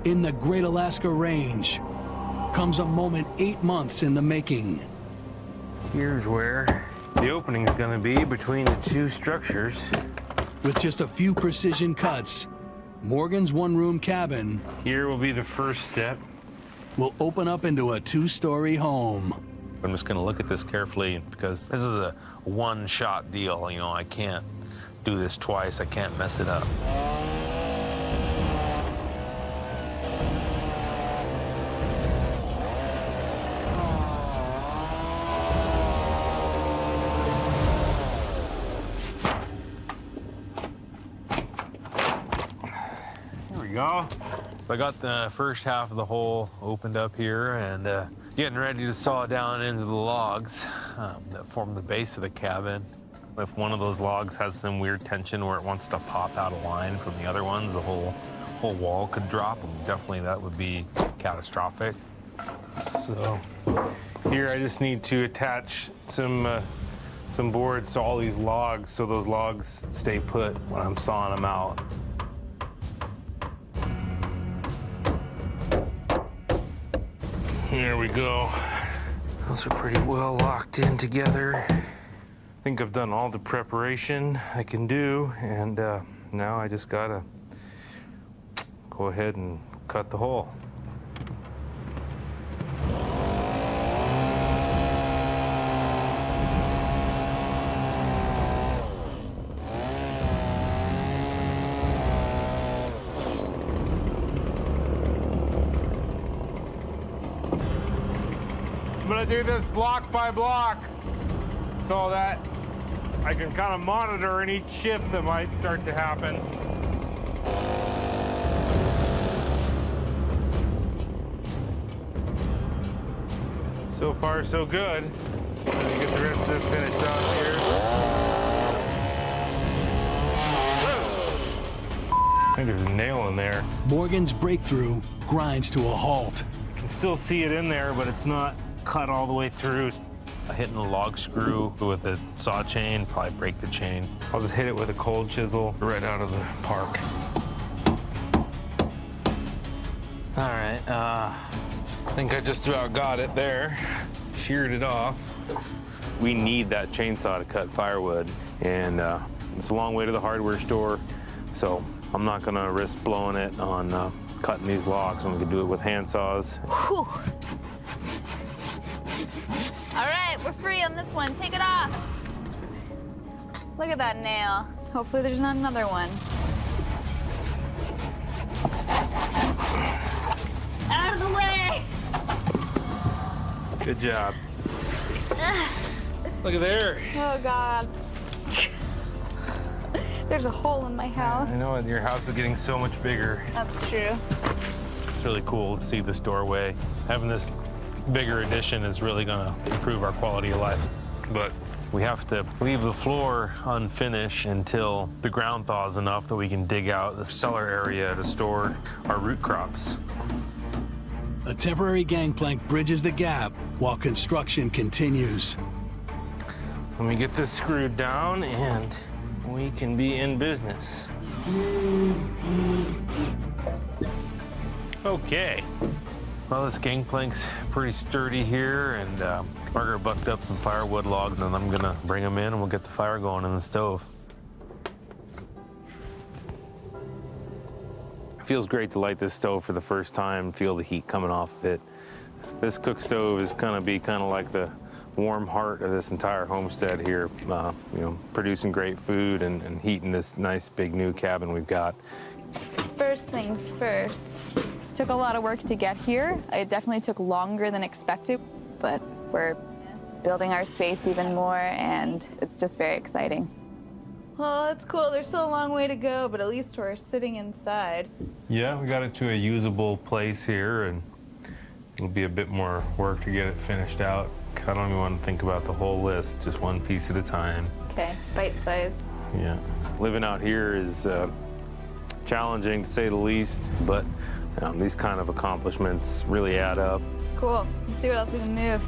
In the Great Alaska Range comes a moment 8 months in the making. Here's where the opening is going to be between the two structures. With just a few precision cuts, Morgan's one-room cabin Here will be the first step. will open up into a 2-story home. I'm just going to look at this carefully because this is a one-shot deal. You know, I can't do this twice. I can't mess it up. There we go. So I got the first half of the hole opened up here and getting ready to saw down into the logs that form the base of the cabin. If one of those logs has some weird tension where it wants to pop out of line from the other ones, the whole wall could drop, and definitely that would be catastrophic. So here I just need to attach some boards to all these logs so those logs stay put when I'm sawing them out. There we go. Those are pretty well locked in together. I think I've done all the preparation I can do, and now I just gotta go ahead and cut the hole. I'm gonna do this block by block so that I can kind of monitor any shift that might start to happen. So far, so good. Let me get the rest of this finished out here. I think there's a nail in there. Morgan's breakthrough grinds to a halt. I can still see it in there, but it's not cut all the way through. Hitting a log screw with a saw chain, probably break the chain. I'll just hit it with a cold chisel right out of the park. All right, I think I just about got it there. Sheared it off. We need that chainsaw to cut firewood, and it's a long way to the hardware store, so I'm not gonna risk blowing it on cutting these logs when we can do it with hand saws. Whew. All right, we're free on this one. Take it off. Look at that nail. Hopefully there's not another one. Out of the way! Good job. Look at there. Oh, God. There's a hole in my house. I know, your house is getting so much bigger. That's true. It's really cool to see this doorway. Having this bigger addition is really gonna improve our quality of life. But we have to leave the floor unfinished until the ground thaws enough that we can dig out the cellar area to store our root crops. A temporary gangplank bridges the gap while construction continues. Let me get this screwed down and we can be in business. Okay. Well, this gangplank's pretty sturdy here, and Margaret bucked up some firewood logs, and I'm gonna bring them in and we'll get the fire going in the stove. It feels great to light this stove for the first time and feel the heat coming off of it. This cook stove is gonna be kind of like the warm heart of this entire homestead here, you know, producing great food and heating this nice big new cabin we've got. First things first. Took a lot of work to get here. It definitely took longer than expected, but we're building our space even more, and it's just very exciting. Well, that's cool. There's still a long way to go, but at least we're sitting inside. Yeah, we got it to a usable place here, and it'll be a bit more work to get it finished out. I don't even want to think about the whole list, just one piece at a time. Okay, bite size. Yeah. Living out here is challenging, to say the least, but these kind of accomplishments really add up. Cool. Let's see what else we can move.